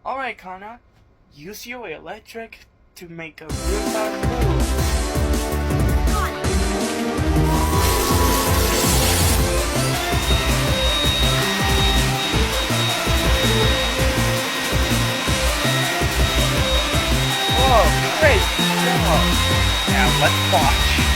Alright, Kana. Use your electric to make a real fast move. Whoa, great job! Now let's watch.